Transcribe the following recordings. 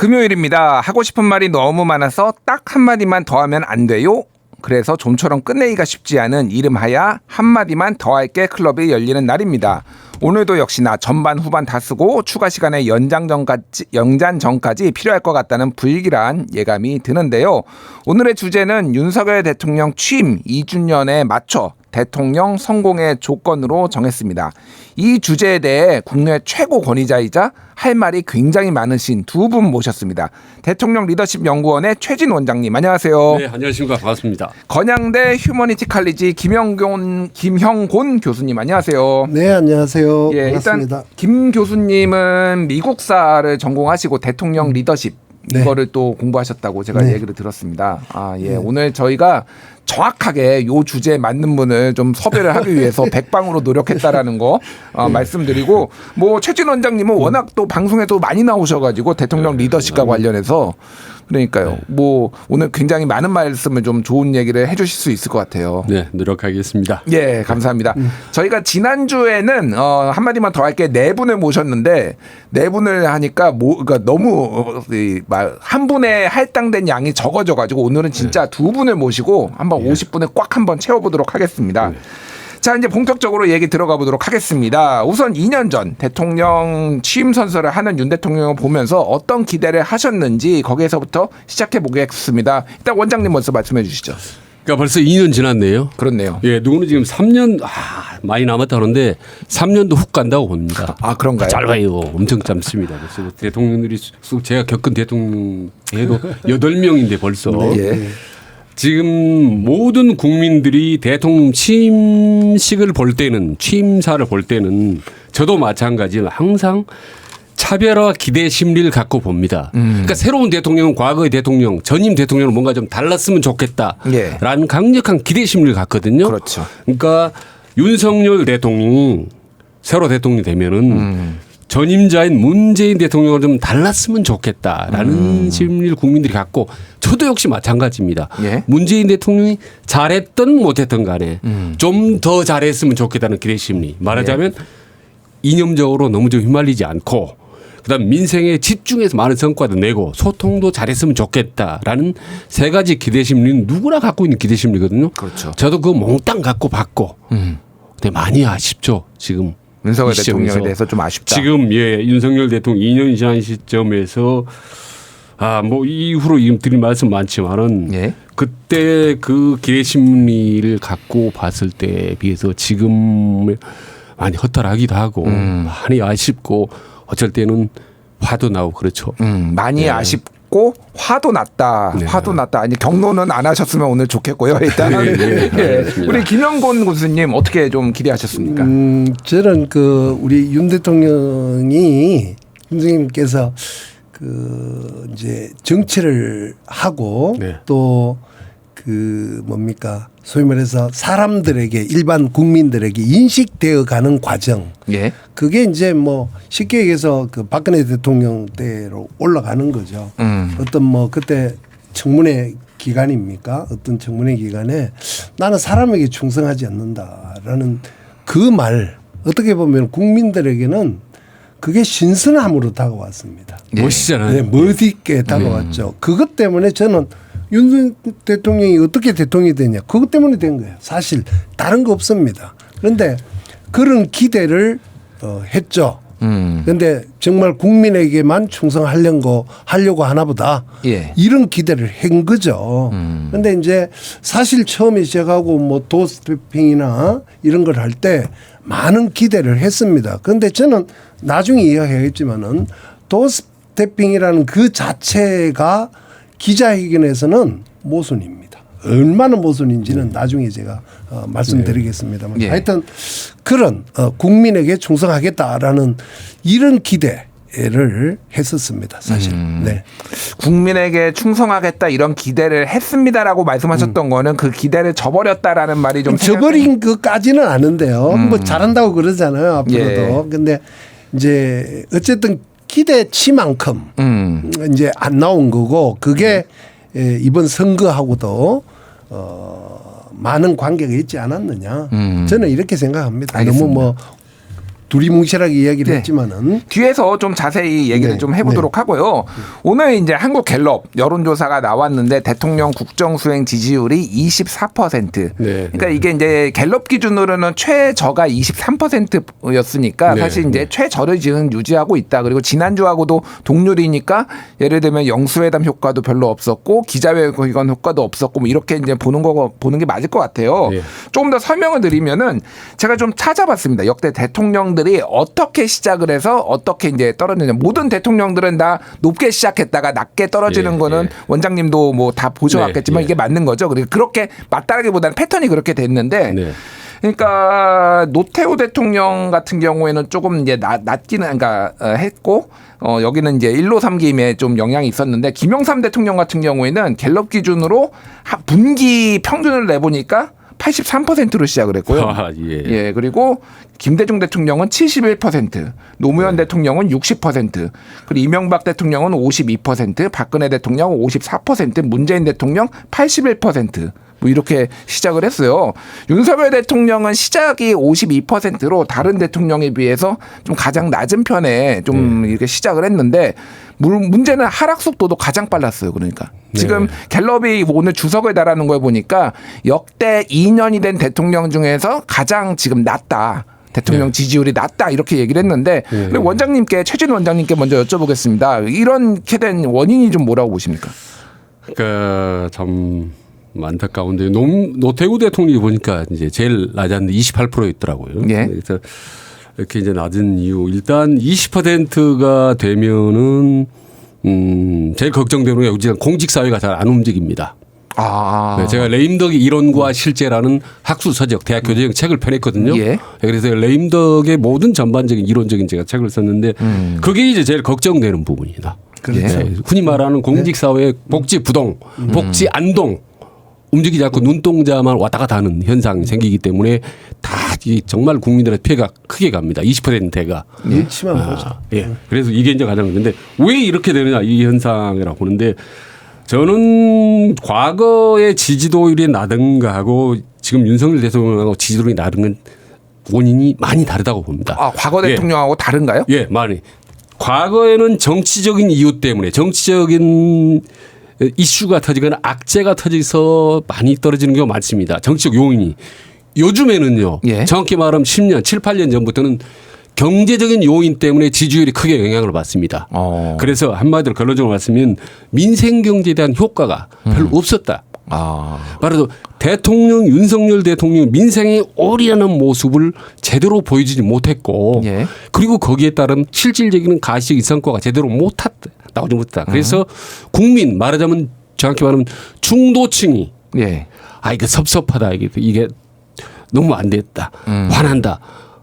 금요일입니다. 하고 싶은 말이 너무 많아서 딱 한마디만 더 하면 안 돼요? 그래서 좀처럼 끝내기가 쉽지 않은 이름하야 한마디만 더 할게 클럽이 열리는 날입니다. 오늘도 역시나 전반 후반 다 쓰고 추가 시간에 연장전까지 필요할 것 같다는 불길한 예감이 드는데요. 오늘의 주제는 윤석열 대통령 취임 2주년에 맞춰 대통령 성공의 조건으로 정했습니다. 이 주제에 대해 국내 최고 권위자이자 할 말이 굉장히 많으신 두 분 모셨습니다. 대통령 리더십 연구원의 최진 원장님, 안녕하세요. 네, 안녕하십니까. 반갑습니다. 건양대 휴머니티 칼리지 김형곤 교수님, 안녕하세요. 네, 안녕하세요. 예, 반갑습니다. 일단 김 교수님은 미국사를 전공하시고 대통령 리더십 이거를 또 공부하셨다고 제가 얘기를 들었습니다. 오늘 저희가 정확하게 요 주제에 맞는 분을 좀 섭외를 하기 위해서 백방으로 노력했다라는 거 말씀드리고, 뭐 최진 원장님은 워낙 또 방송에도 많이 나오셔가지고 대통령 리더십과 관련해서 그러니까요. 뭐 오늘 굉장히 많은 말씀을 좀 좋은 얘기를 해주실 수 있을 것 같아요. 네, 노력하겠습니다. 예, 감사합니다. 저희가 지난주에는 한마디만 더 할게 네 분을 모셨는데 네 분을 하니까 그러니까 너무 한 분에 할당된 양이 적어져가지고 오늘은 진짜 두 분을 모시고 한번 50분을 꽉 한번 채워보도록 하겠습니다. 자, 이제 본격적으로 얘기 들어가 보도록 하겠습니다. 우선 2년 전 대통령 취임 선서를 하는 윤 대통령을 보면서 어떤 기대를 하셨는지 거기에서부터 시작해 보겠습니다. 일단 원장님 먼저 말씀해 주시죠. 그러니까 벌써 2년 지났네요. 그렇네요. 예, 누구는 지금 3년 많이 남았다 그러는데 3년도 훅 간다고 봅니다. 아, 그런가요? 짧아요. 엄청 짧습니다. 그래서 대통령들이 제가 겪은 대통령 해도 8명인데 벌써. 예. 지금 모든 국민들이 대통령 취임식을 볼 때는, 취임사를 볼 때는 저도 마찬가지로 항상 차별화 기대 심리를 갖고 봅니다. 그러니까 새로운 대통령은 과거의 대통령, 전임 대통령은 뭔가 좀 달랐으면 좋겠다라는 강력한 기대 심리를 갖거든요. 그렇죠. 그러니까 윤석열 대통령이 새로 대통령이 되면은 전임자인 문재인 대통령을 좀 달랐으면 좋겠다라는 심리를 국민들이 갖고 저도 역시 마찬가지입니다. 예. 문재인 대통령이 잘했든 못했든 간에 좀 더 잘했으면 좋겠다는 기대 심리. 말하자면 이념적으로 너무 좀 휘말리지 않고 그다음 민생에 집중해서 많은 성과도 내고 소통도 잘했으면 좋겠다라는 세 가지 기대 심리는 누구나 갖고 있는 기대 심리거든요. 그렇죠. 저도 그거 몽땅 갖고 봤고 근데 많이 아쉽죠 지금. 윤석열 대통령에 대해서 좀 아쉽다. 지금 윤석열 대통령 2년이 지난 시점에서 뭐 이후로 지금 드릴 말씀 많지만은 그때 그 기대 심리를 갖고 봤을 때에 비해서 지금 많이 허탈하기도 하고 많이 아쉽고 어쩔 때는 화도 나고 그렇죠. 많이 아쉽고 화도 났다. 화도 났다. 아니 경로는 안 하셨으면 오늘 좋겠고요. 일단 우리 김영곤 교수님 어떻게 좀 기대하셨습니까? 저는 우리 윤 대통령이 선생님께서 이제 정치를 하고 또 뭡니까 소위 말해서 사람들에게 일반 국민들에게 인식되어 가는 과정. 그게 이제 뭐 쉽게 얘기해서 박근혜 대통령 때로 올라가는 거죠. 어떤 그때 청문회 기간입니까? 어떤 청문회 기간에 나는 사람에게 충성하지 않는다라는 그 말 어떻게 보면 국민들에게는 그게 신선함으로 다가왔습니다. 멋있잖아요. 네, 멋있게 다가왔죠. 그것 때문에 저는 윤 대통령이 어떻게 대통령이 되냐. 그것 때문에 된 거예요. 사실 다른 거 없습니다. 그런데 그런 기대를 했죠. 그런데 정말 국민에게만 충성하려고 하나 보다. 이런 기대를 한 거죠. 그런데 이제 사실 처음에 시작하고 뭐 도스태핑이나 이런 걸 할 때 많은 기대를 했습니다. 그런데 저는 나중에 이야기하겠지만은 도스태핑이라는 그 자체가 기자회견에서는 모순입니다. 얼마나 모순인지는 나중에 제가 말씀드리겠습니다만 하여튼 그런 국민에게 충성하겠다라는 이런 기대를 했었습니다. 사실. 국민에게 충성하겠다 이런 기대를 했습니다라고 말씀하셨던 거는 그 기대를 저버렸다라는 말이 좀 저버린 것까지는 아는데요. 뭐 잘한다고 그러잖아요. 앞으로도. 근데 이제 어쨌든 기대치만큼 이제 안 나온 거고 그게 이번 선거하고도 많은 관계가 있지 않았느냐. 저는 이렇게 생각합니다. 알겠습니다. 너무 두리뭉실하게 이야기를 네. 했지만은 뒤에서 좀 자세히 얘기를 네. 좀 해보도록 하고요. 오늘 이제 한국 갤럽 여론조사가 나왔는데 대통령 국정수행 지지율이 24%. 네. 그러니까 이게 이제 갤럽 기준으로는 최저가 23%였으니까 네. 사실 이제 최저를 지금 유지하고 있다. 그리고 지난주하고도 동률이니까 예를 들면 영수회담 효과도 별로 없었고 기자회견 효과도 없었고 뭐 이렇게 이제 보는 게 맞을 것 같아요. 네. 조금 더 설명을 드리면은 제가 좀 찾아봤습니다. 역대 대통령들이 어떻게 시작을 해서 어떻게 이제 떨어지냐. 모든 대통령들은 다 높게 시작했다가 낮게 떨어지는 예, 거는 예. 원장님도 뭐 다 보셔왔겠지만 네, 예. 이게 맞는 거죠. 그리고 그렇게 맞다라기보다는 패턴이 그렇게 됐는데 네. 그러니까 노태우 대통령 같은 경우에는 조금 이제 낮기는 그러니까 했고 여기는 이제 1로 3기임에 좀 영향이 있었는데 김영삼 대통령 같은 경우에는 갤럽 기준으로 분기 평균을 내보니까 83%로 시작을 했고요. 아, 예. 예, 그리고 김대중 대통령은 71%, 노무현 대통령은 60%, 그리고 이명박 대통령은 52%, 박근혜 대통령은 54%, 문재인 대통령 81%. 뭐 이렇게 시작을 했어요. 윤석열 대통령은 시작이 52%로 다른 대통령에 비해서 좀 가장 낮은 편에 좀 이렇게 시작을 했는데 문제는 하락 속도도 가장 빨랐어요. 그러니까 지금 갤럽이 오늘 주석을 달아놓은 걸 보니까 역대 2년이 된 대통령 중에서 가장 지금 낮다. 대통령 지지율이 낮다 이렇게 얘기를 했는데 그리고 원장님께 최진 원장님께 먼저 여쭤보겠습니다. 이렇게 된 원인이 좀 뭐라고 보십니까? 그러니까 참 안타까운데 노태우 대통령이 보니까 이제 제일 낮았는데 28%였더라고요. 예. 그래서 이렇게 이제 낮은 이유 일단 20%가 되면은 제일 걱정되는 게 요즘 공직 사회가 잘 안 움직입니다. 아, 네, 제가 레임덕의 이론과 실제라는 학술 서적 대학 교재형 책을 펴냈거든요. 예. 그래서 레임덕의 모든 전반적인 이론적인 제가 책을 썼는데 그게 이제 제일 걱정되는 부분이다. 그렇죠. 네, 흔히 말하는 공직 사회의 복지 부동, 복지 안동 움직이지 않고 눈동자만 왔다 갔다 하는 현상이 생기기 때문에 다 정말 국민들의 피해가 크게 갑니다. 20%가. 눈치만 보자. 예. 그래서 이게 이제 가장 근데 왜 이렇게 되느냐 이 현상이라고 보는데 저는 과거의 지지도율이 나든가 하고 지금 윤석열 대통령하고 지지도율이 나든 건 원인이 많이 다르다고 봅니다. 아, 과거 대통령하고 다른가요? 예, 많이. 과거에는 정치적인 이유 때문에 정치적인 이슈가 터지거나 악재가 터져서 많이 떨어지는 경우가 많습니다. 정치적 요인이. 요즘에는요. 예. 정확히 말하면 10년, 7, 8년 전부터는 경제적인 요인 때문에 지지율이 크게 영향을 받습니다. 그래서 한마디로 결론적으로 말씀드리면 민생 경제에 대한 효과가 별로 없었다. 바로 대통령 윤석열 대통령 민생에 올인하는 모습을 제대로 보여주지 못했고 예. 그리고 거기에 따른 실질적인 가시 이성과가 제대로 나오지 못했다. 그래서 국민 말하자면 정확히 말하면 중도층이 예. 이거 섭섭하다 이게 너무 안 됐다 화난다.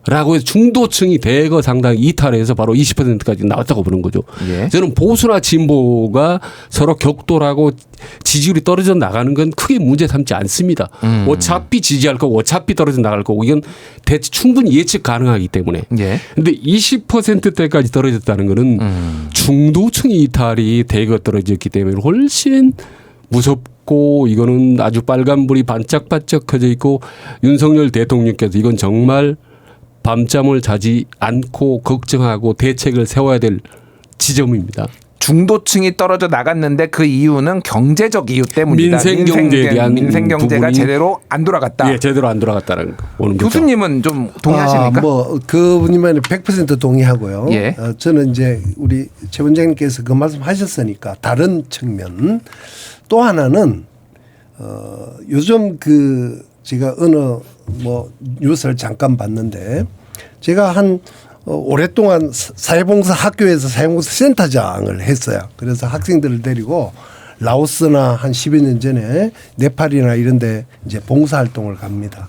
라고 해서 중도층이 대거 상당히 이탈해서 바로 20%까지 나왔다고 보는 거죠. 예. 저는 보수나 진보가 서로 격돌하고 지지율이 떨어져 나가는 건 크게 문제 삼지 않습니다. 어차피 지지할 거고 어차피 떨어져 나갈 거고 이건 충분히 예측 가능하기 때문에. 예. 근데 20%대까지 떨어졌다는 거는 중도층 이탈이 대거 떨어졌기 때문에 훨씬 무섭고 이거는 아주 빨간불이 반짝반짝 켜져 있고 윤석열 대통령께서 이건 정말 밤잠을 자지 않고 걱정하고 대책을 세워야 될 지점입니다. 중도층이 떨어져 나갔는데 그 이유는 경제적 이유 때문이다. 민생 경제에 대한 민생 경제가 부분이 제대로 안 돌아갔다. 예, 제대로 안 돌아갔다는 오는 거죠. 교수님은 좀 동의하십니까? 뭐 그분이면 100% 동의하고요. 예. 저는 이제 우리 최 원장님께서 그 말씀하셨으니까 다른 측면 또 하나는 요즘 제가 어느 뉴스를 잠깐 봤는데 제가 오랫동안 사회봉사 학교에서 사회봉사 센터장을 했어요. 그래서 학생들을 데리고 라오스나 한 10여 년 전에 네팔이나 이런 데 이제 봉사활동을 갑니다.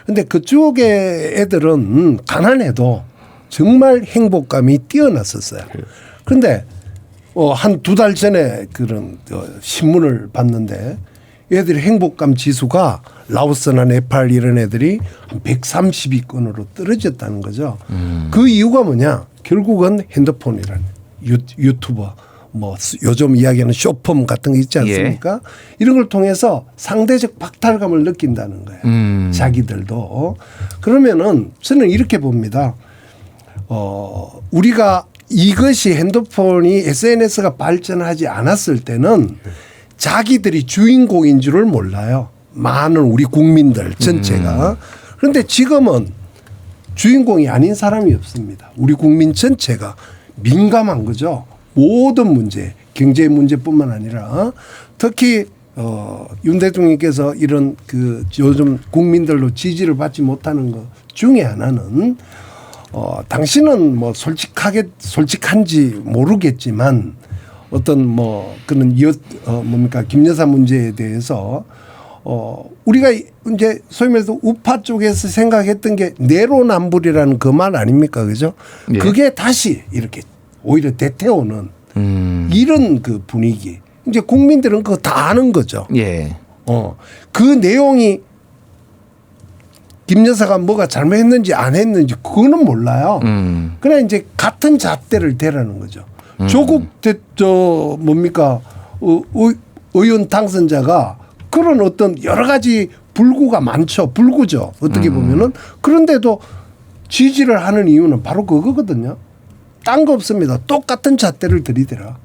근데 그쪽의 애들은 가난해도 정말 행복감이 뛰어났었어요. 그런데 한 2달 전에 그런 신문을 봤는데 애들의 행복감 지수가 라오스나 네팔 이런 애들이 한 130위권으로 떨어졌다는 거죠. 그 이유가 뭐냐? 결국은 핸드폰이라는 유튜버 요즘 이야기하는 쇼폼 같은 거 있지 않습니까? 이런 걸 통해서 상대적 박탈감을 느낀다는 거예요. 자기들도. 그러면은 저는 이렇게 봅니다. 우리가 이것이 핸드폰이 SNS가 발전하지 않았을 때는 자기들이 주인공인 줄을 몰라요. 많은 우리 국민들 전체가. 그런데 지금은 주인공이 아닌 사람이 없습니다. 우리 국민 전체가 민감한 거죠. 모든 문제, 경제 문제뿐만 아니라 특히 윤 대통령께서 이런 그 요즘 국민들로 지지를 받지 못하는 것 중에 하나는 당신은 뭐 솔직한지 모르겠지만 어떤 뭐 그런 뭡니까 김 여사 문제에 대해서 우리가 이제 소위 말해서 우파 쪽에서 생각했던 게 내로남불이라는 그 말 아닙니까, 그죠? 예. 그게 다시 이렇게 오히려 대태오는 이런 그 분위기. 이제 국민들은 그거 다 아는 거죠. 예. 그 내용이 김 여사가 뭐가 잘못했는지 안 했는지 그거는 몰라요. 그냥 이제 같은 잣대를 대라는 거죠. 조국 뭡니까 의원 당선자가 그런 어떤 여러 가지 불구가 많죠. 불구죠. 어떻게 보면은 그런데도 지지를 하는 이유는 바로 그거거든요. 딴 거 없습니다. 똑같은 잣대를 들이대라.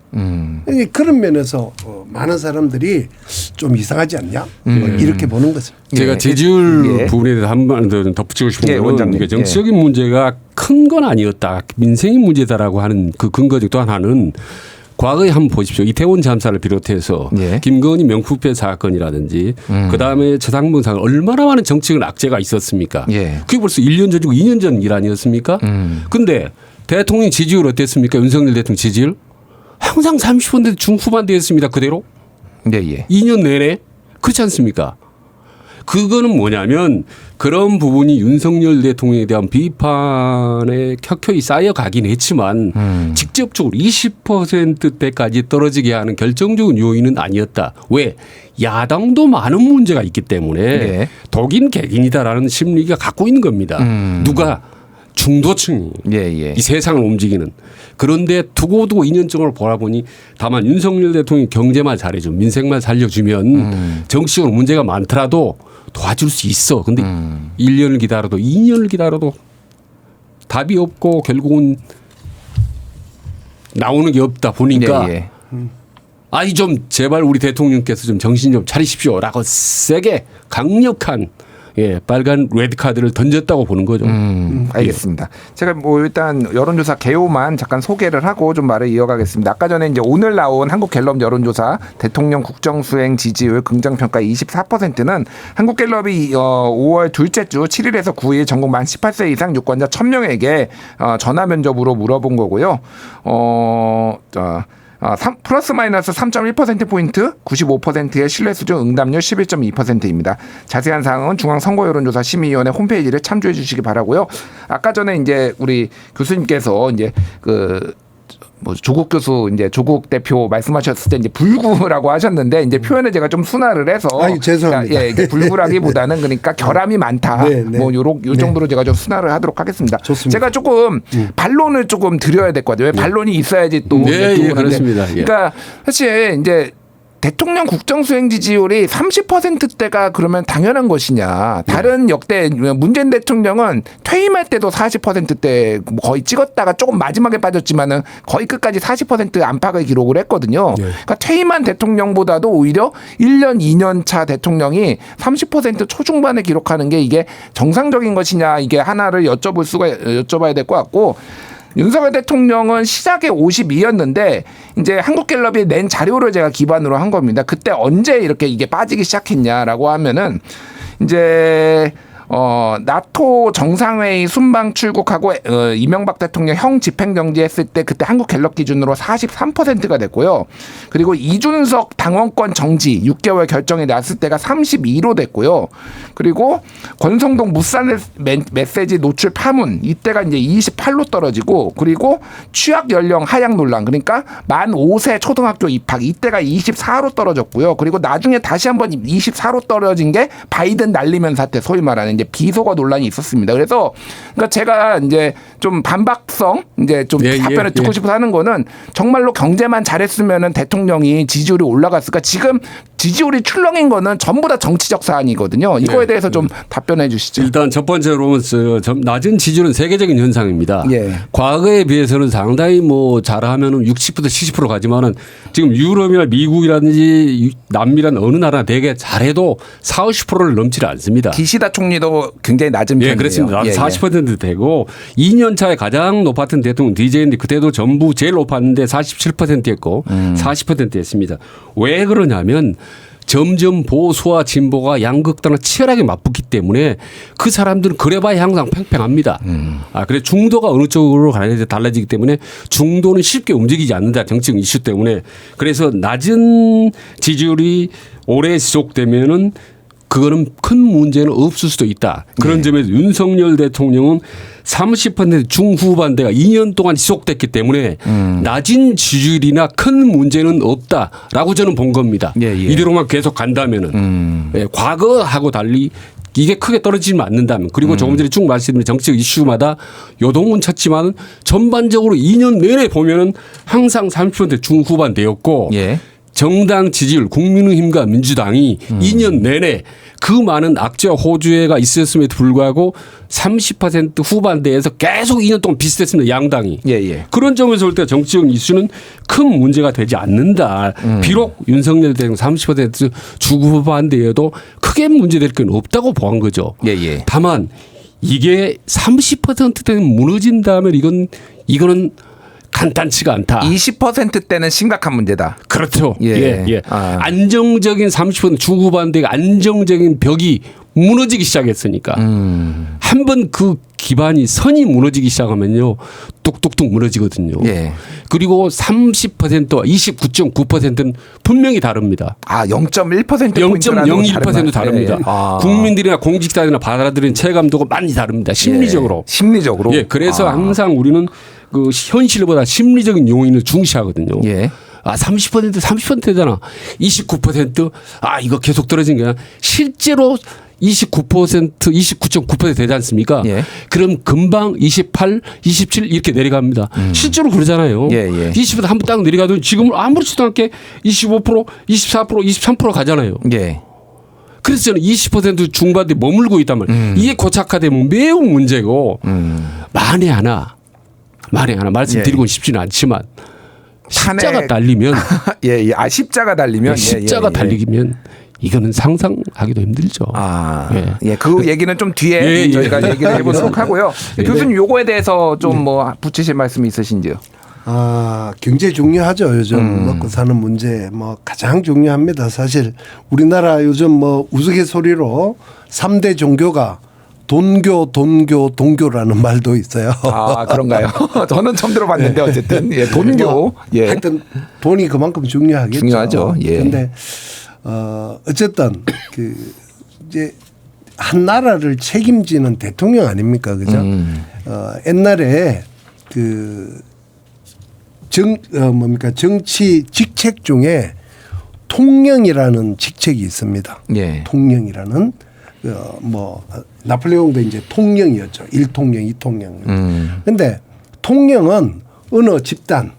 그런 면에서 많은 사람들이 좀 이상하지 않냐? 뭐 이렇게 보는 거죠. 제가 예. 지지율 예. 부분에 대해서 한 번 더 덧붙이고 싶은 예, 거는 원장님. 이게 정치적인 문제가 큰 건 아니었다. 민생의 문제다라고 하는 그 근거 중 또 하나는 과거에 한번 보십시오. 이태원 참사를 비롯해서 예. 김건희 명품배 사건이라든지 그다음에 최상봉 사건 얼마나 많은 정치적 악재가 있었습니까? 예. 그게 벌써 1년 전이고 2년 전 일 아니었습니까? 근데 대통령 지지율 어땠습니까? 윤석열 대통령 지지율? 항상 30% 중후반대였습니다. 그대로. 예, 예. 2년 내내. 그렇지 않습니까? 그거는 뭐냐면 그런 부분이 윤석열 대통령에 대한 비판에 켜켜이 쌓여가긴 했지만 직접적으로 20%대까지 떨어지게 하는 결정적인 요인은 아니었다. 왜? 야당도 많은 문제가 있기 때문에 네. 독인 객인이다라는 심리가 갖고 있는 겁니다. 누가? 중도층이 예, 예. 이 세상을 움직이는. 그런데 두고두고 2년쯤을 보라보니 다만 윤석열 대통령이 경제만 잘해주면 민생만 살려주면 정치적으로 문제가 많더라도 도와줄 수 있어. 근데 1년을 기다려도 2년을 기다려도 답이 없고 결국은 나오는 게 없다 보니까 예, 예. 아이 좀 제발 우리 대통령께서 좀 정신 좀 차리십시오라고 세게 강력한 빨간 레드 카드를 던졌다고 보는 거죠. 알겠습니다. 제가 뭐 일단 여론조사 개요만 잠깐 소개를 하고 좀 말을 이어가겠습니다. 아까 전에 이제 오늘 나온 한국갤럽 여론조사 대통령 국정수행 지지율 긍정평가 24%는 한국갤럽이 5월 둘째 주 7일에서 9일 전국 만 18세 이상 유권자 1,000명에게 전화 면접으로 물어본 거고요. 플러스 마이너스 3.1%포인트 95%의 신뢰 수준 응답률 11.2%입니다. 자세한 사항은 중앙선거여론조사 심의위원회 홈페이지를 참조해 주시기 바라고요. 아까 전에 이제 우리 교수님께서 이제 조국 교수 이제 조국 대표 말씀하셨을 때 이제 불구라고 하셨는데 이제 표현을 제가 좀 순화를 해서 죄송합니다. 예, 이게 불구라기보다는 그러니까 결함이 많다. 네, 네. 뭐 요 정도로 제가 좀 순화를 하도록 하겠습니다. 좋습니다. 제가 조금 반론을 조금 드려야 될 것 같아요. 왜 반론이 있어야지 또 그렇습니다. 그러니까 사실 이제 대통령 국정수행 지지율이 30%대가 그러면 당연한 것이냐. 다른 역대 문재인 대통령은 퇴임할 때도 40%대 거의 찍었다가 조금 마지막에 빠졌지만은 거의 끝까지 40% 안팎의 기록을 했거든요. 그러니까 퇴임한 대통령보다도 오히려 1년, 2년 차 대통령이 30% 초중반에 기록하는 게 이게 정상적인 것이냐. 이게 하나를 여쭤봐야 될 것 같고 윤석열 대통령은 시작에 52였는데 이제 한국갤럽이 낸 자료를 제가 기반으로 한 겁니다. 그때 언제 이렇게 이게 빠지기 시작했냐라고 하면은 이제 나토 정상회의 순방 출국하고 이명박 대통령 형 집행정지했을 때 그때 한국갤럽 기준으로 43%가 됐고요. 그리고 이준석 당원권 정지 6개월 결정이 났을 때가 32로 됐고요. 그리고 권성동 무산 메시지 노출 파문 이때가 이제 28로 떨어지고 그리고 취약 연령 하향 논란 그러니까 만 5세 초등학교 입학 이때가 24로 떨어졌고요. 그리고 나중에 다시 한번 24로 떨어진 게 바이든 날리면 사태 소위 말하는 이제 비속어 논란이 있었습니다. 그래서 그러니까 제가 이제 좀 반박성 이제 좀 답변을 듣고 싶어서 하는 거는 정말로 경제만 잘했으면은 대통령이 지지율이 올라갔을까? 지금 지지율이 출렁인 거는 전부 다 정치적 사안이거든요. 이거에 대해서 좀 답변해 주시죠. 일단 첫 번째로 낮은 지지율은 세계적인 현상입니다. 예. 과거에 비해서는 상당히 뭐 잘하면은 60% 70% 가지만은 지금 유럽이나 미국이라든지 남미란 어느 나라 대개 잘해도 40~50%를 넘지를 않습니다. 기시다 총리도 굉장히 낮은 편이에요. 예, 그렇습니다. 예, 예. 40% 되고 2년 차에 가장 높았던 대통령 DJ인데 그때도 전부 제일 높았는데 47%였고 40%였습니다. 왜 그러냐면 점점 보수와 진보가 양극단을 치열하게 맞붙기 때문에 그 사람들은 그래봐야 항상 팽팽합니다. 그래 중도가 어느 쪽으로 가야 달라지기 때문에 중도는 쉽게 움직이지 않는다. 정치적 이슈 때문에. 그래서 낮은 지지율이 오래 지속되면은 그거는 큰 문제는 없을 수도 있다. 그런 점에서 윤석열 대통령은 30% 중후반대가 2년 동안 지속됐기 때문에 낮은 지지율이나 큰 문제는 없다라고 저는 본 겁니다. 예, 예. 이대로만 계속 간다면은 예, 과거하고 달리 이게 크게 떨어지면 않는다면 그리고 조금 전에 쭉 말씀드린 정치적 이슈마다 요동은 쳤지만 전반적으로 2년 내내 보면은 항상 30% 중후반대였고 예. 정당 지지율 국민의힘과 민주당이 2년 내내 그 많은 악재와 호주애가 있었음에도 불구하고 30% 후반대에서 계속 2년 동안 비슷했습니다. 양당이. 예, 예. 그런 점에서 볼 때 정치적 이슈는 큰 문제가 되지 않는다. 비록 윤석열 대통령 30% 중후반대여도 크게 문제될 건 없다고 보한 거죠. 예, 예. 다만 이게 30%대는 무너진다면 이거는 간단치가 않다. 20%대는 심각한 문제다. 그렇죠. 예. 예, 예. 아. 안정적인 30% 중후반대가 안정적인 벽이 무너지기 시작했으니까 한 번 그 기반이 선이 무너지기 시작하면요 뚝뚝뚝 무너지거든요. 예. 그리고 30%와 29.9%는 분명히 다릅니다. 0.1%포인트라는 0.01% 다릅니다. 예, 예. 국민들이나 공직자들이나 받아들이는 체감도가 많이 다릅니다. 심리적으로. 예. 심리적으로. 예, 그래서 항상 우리는 그 현실보다 심리적인 요인을 중시하거든요. 예. 30%잖아. 29% 이거 계속 떨어진 거야. 실제로 29.9% 되지 않습니까? 예. 그럼 금방 28, 27 이렇게 내려갑니다. 실제로 그러잖아요. 예, 예. 20% 한 번 딱 내려가도 지금은 아무렇지도 않게 25%, 24%, 23% 가잖아요. 예. 그래서 저는 20% 중반대 머물고 있단 말이에요. 이게 고착화되면 매우 문제고 만에 하나 말씀드리고는 쉽지는 않지만 십자가 달리면 예, 예. 십자가 달리면 십자가 달리면 이거는 상상하기도 힘들죠. 예. 그 얘기는 좀 뒤에 저희가 얘기를 해보도록 하고요. 교수님 요거에 대해서 좀 뭐 붙이실 말씀이 있으신지요? 굉장히 중요하죠. 요즘 먹고 사는 문제 가장 중요합니다. 사실 우리나라 요즘 우스갯소리로 3대 종교가 동교라는 말도 있어요. 그런가요? 저는 처음 들어봤는데 어쨌든 돈교. 예. 하여튼 돈이 그만큼 중요하겠죠. 중요하죠. 예. 그런데 어쨌든 이제 한 나라를 책임지는 대통령 아닙니까, 그죠? 옛날에 정치 직책 중에 통령이라는 직책이 있습니다. 예. 통령이라는 나폴레옹도 이제 통령이었죠. 1통령, 2통령. 그런데 통령은 어느 집단,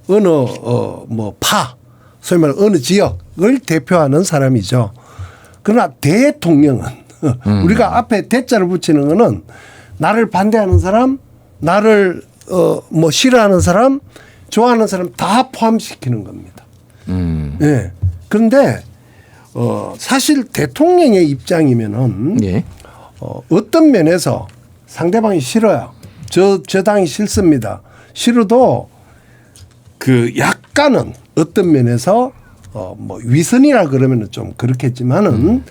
어느 소위 말해 어느 지역을 대표하는 사람이죠. 그러나 대통령은 우리가 앞에 대자를 붙이는 거는 나를 반대하는 사람, 나를 싫어하는 사람, 좋아하는 사람 다 포함시키는 겁니다. 예. 그런데 사실 대통령의 입장이면은 예. 어떤 면에서 상대방이 싫어요. 저 당이 싫습니다. 싫어도 약간은 어떤 면에서 위선이라 그러면은 좀 그렇겠지만은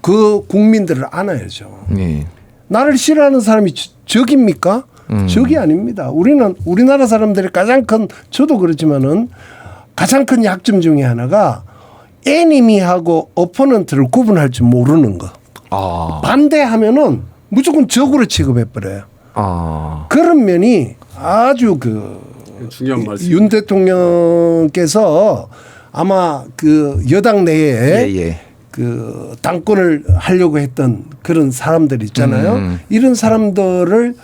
그 국민들을 안아야죠. 예. 나를 싫어하는 사람이 적입니까? 적이 아닙니다. 우리나라 사람들이 저도 그렇지만은 가장 큰 약점 중에 하나가 에니미하고 어포넌트를 구분할 줄 모르는 거. 반대하면은 무조건 적으로 취급해버려요. 그런 면이 아주 중요한 말씀. 윤 대통령께서 아마 여당 내에 당권을 하려고 했던 그런 사람들 있잖아요. 이런 사람들을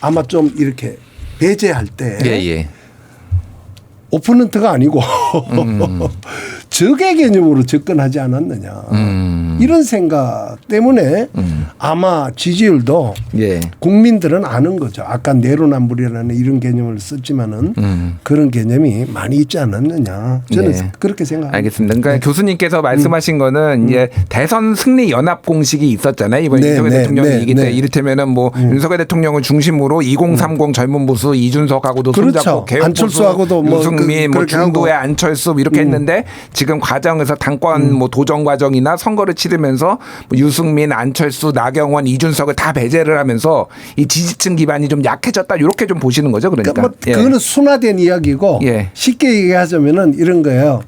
아마 좀 이렇게 배제할 때 오포넌트가 아니고 적의 개념으로 접근하지 않았느냐. 이런 생각 때문에 아마 지지율도 예. 국민들은 아는 거죠. 아까 내로남불이라는 이런 개념을 썼지만은 그런 개념이 많이 있지 않았느냐. 저는 네. 그렇게 생각합니다. 알겠습니다. 그러니까 교수님께서 말씀하신 거는 이제 대선 승리 연합 공식이 있었잖아요. 이번 네, 윤석열 네, 대통령이 네, 이기 때 네. 이를테면은 뭐 윤석열 대통령을 중심으로 2030 젊은 보수 이준석하고도 그렇죠. 손잡고 개혁보수 안철수하고도 뭐 유승민 뭐 그렇게 하고. 중도의 안철수 이렇게 했는데 지금 과정에서 당권 뭐 도정 과정이나 선거를 치르면서 뭐 유승민, 안철수, 나경원, 이준석을 다 배제를 하면서 이 지지층 기반이 좀 약해졌다 이렇게 좀 보시는 거죠. 그러니까. 그러니까 뭐 예. 그거는 순화된 이야기고 예. 쉽게 얘기하자면은 이런 거예요.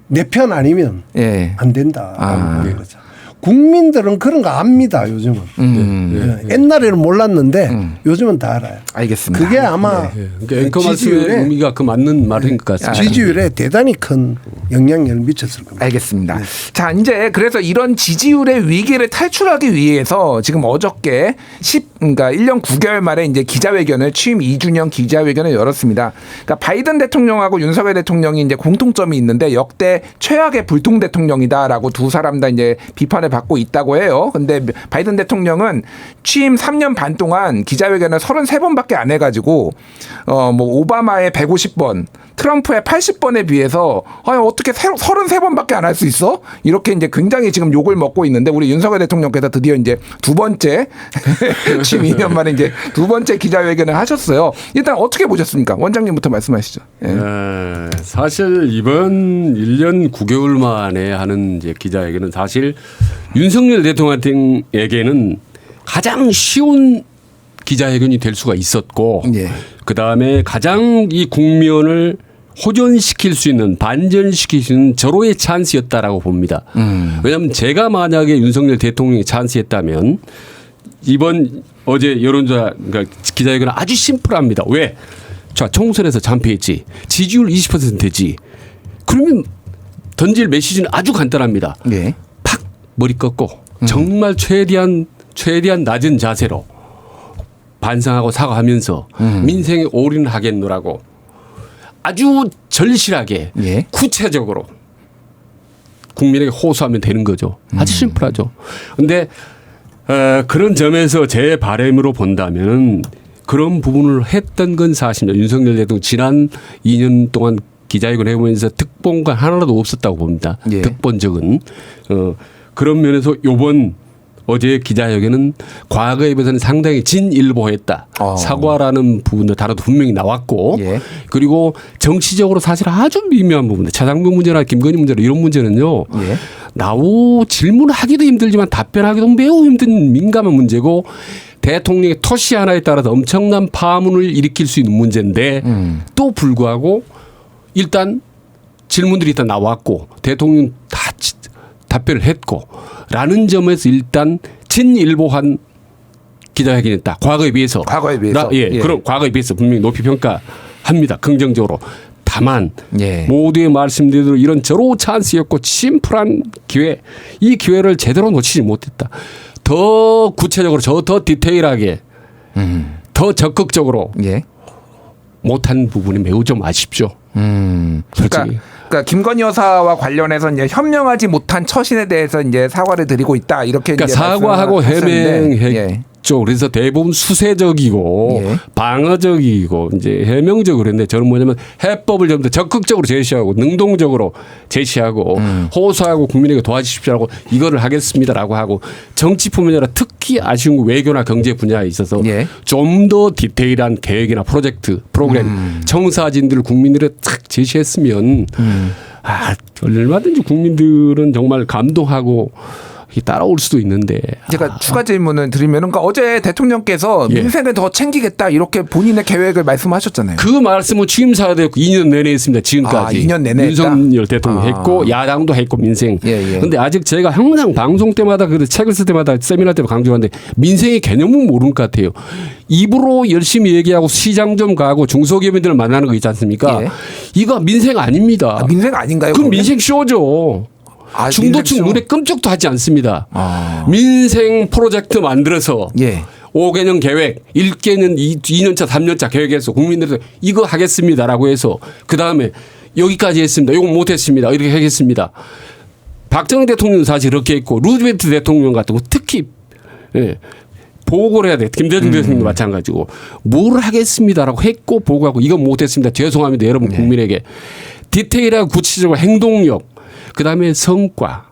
내 편 아니면 예. 안 된다. 아. 그런 거죠. 국민들은 그런 거 압니다. 요즘은. 예. 옛날에는 몰랐는데 요즘은 다 알아요. 알겠습니다. 그게 아마 그러니까 앵커 말씀의 의미가 그 맞는 말인 것 같습니다. 지지율에 대단히 큰 영향력을 미쳤을 겁니다. 알겠습니다. 자, 이제 그래서 이런 지지율의 위기를 탈출하기 위해서 지금 어저께 그러니까 1년 9개월 만에 이제 기자회견을 취임 2주년 기자회견을 열었습니다. 그러니까 바이든 대통령하고 윤석열 대통령이 이제 공통점이 있는데 역대 최악의 불통 대통령이다라고 두 사람 다 이제 비판을 받고 있다고 해요. 근데 바이든 대통령은 취임 3년 반 동안 기자회견을 33번밖에 안 해가지고 뭐 오바마의 150번, 트럼프의 80번에 비해서 어떻게 33번밖에 안 할 수 있어? 이렇게 이제 굉장히 지금 욕을 먹고 있는데 우리 윤석열 대통령께서 드디어 이제 두 번째 취임 2년 만에 이제 두 번째 기자회견을 하셨어요. 일단 어떻게 보셨습니까? 원장님부터 말씀하시죠. 예. 사실 이번 1년 9개월 만에 하는 이제 기자회견은 사실 윤석열 대통령에게는 가장 쉬운 기자회견이 될 수가 있었고 예. 그다음에 가장 이 국면을 호전시킬 수 있는 반전시킬 수 있는 절호의 찬스였다라고 봅니다. 왜냐하면 제가 만약에 윤석열 대통령이 찬스였다면 이번 어제 여론조사 그러니까 기자회견은 아주 심플합니다. 왜? 자, 총선에서 참패했지. 지지율 20%지. 그러면 던질 메시지는 아주 간단합니다. 예. 팍 머리 꺾고 정말 최대한 낮은 자세로 반성하고 사과하면서 민생에 올인을 하겠노라고 아주 절실하게 예. 구체적으로 국민에게 호소하면 되는 거죠. 아주 심플하죠. 그런데 그런 점에서 제 바람으로 본다면 그런 부분을 했던 건 사실입니다. 윤석열 대통령 지난 2년 동안 기자회견을 해보면서 특본과 하나도 없었다고 봅니다. 예. 특본적은. 그런 면에서 요번 어제 기자회견은 과거에 비해서는 상당히 진일보했다. 사과라는 부분도 단어도 분명히 나왔고 예. 그리고 정치적으로 사실 아주 미묘한 부분들 차장동 문제나 김건희 문제나 이런 문제는요. 예. 질문하기도 힘들지만 답변하기도 매우 힘든 민감한 문제고 대통령의 토시 하나에 따라서 엄청난 파문을 일으킬 수 있는 문제인데 또 불구하고 일단 질문들이 일단 나왔고 대통령 다 답변을 했고 라는 점에서 일단 진일보한 기자회견이었다. 과거에 비해서. 예. 그럼 과거에 비해서 분명히 높이 평가합니다. 긍정적으로. 다만 예. 모두의 말씀대로 이런 절호 찬스였고 심플한 기회 이 기회를 제대로 놓치지 못했다. 더 구체적으로 더 디테일하게 더 적극적으로 예. 못한 부분이 매우 좀 아쉽죠. 그러니까 김건희 여사와 관련해서 이제 현명하지 못한 처신에 대해서 이제 사과를 드리고 있다 이렇게 그러니까 이제 사과하고 말씀하셨는데, 해명했죠. 그래서 대부분 수세적이고 예. 방어적이고 이제 해명적으로 했는데 저는 뭐냐면 해법을 좀 더 적극적으로 제시하고 능동적으로 제시하고 호소하고 국민에게 도와주십시오라고 이거를 하겠습니다라고 하고 정치뿐만 아니라 특히 아쉬운 건 외교나 경제 분야에 있어서 예. 좀 더 디테일한 계획이나 프로젝트 프로그램 청사진들 국민들에 탁 제시했으면 얼마든지 국민들은 정말 감동하고 따라올 수도 있는데. 제가 추가 질문을 드리면 그러니까 어제 대통령께서 예. 민생을 더 챙기겠다 이렇게 본인의 계획을 말씀하셨잖아요. 그 말씀은 취임사도 했고 2년 내내 했습니다. 지금까지. 2년 내내 윤석열 대통령 했고 야당도 했고 민생. 그런데 아직 제가 항상 방송 때마다 그 책을 쓸 때마다 세미나 때마다 강조하는데 민생의 개념은 모르는 것 같아요. 입으로 열심히 얘기하고 시장 좀 가고 중소기업인들을 만나는 거 있지 않습니까? 예. 이거 민생 아닙니다. 민생 아닌가요? 그럼 민생 쇼죠. 중도층 눈에 끔찍도 하지 않습니다. 민생 프로젝트 만들어서 예. 5개년 계획, 1개년, 2년차, 3년차 계획해서 국민들한테 이거 하겠습니다라고 해서 그다음에 여기까지 했습니다. 이건 못했습니다. 이렇게 하겠습니다. 박정희 대통령은 사실 그렇게 했고 루즈벨트 대통령 같은 거 특히 보고를 해야 돼. 김대중 대통령도 마찬가지고 뭘 하겠습니다라고 했고 보고하고 이건 못했습니다. 죄송합니다. 여러분 국민에게 디테일하고 구체적으로 행동력 그다음에 성과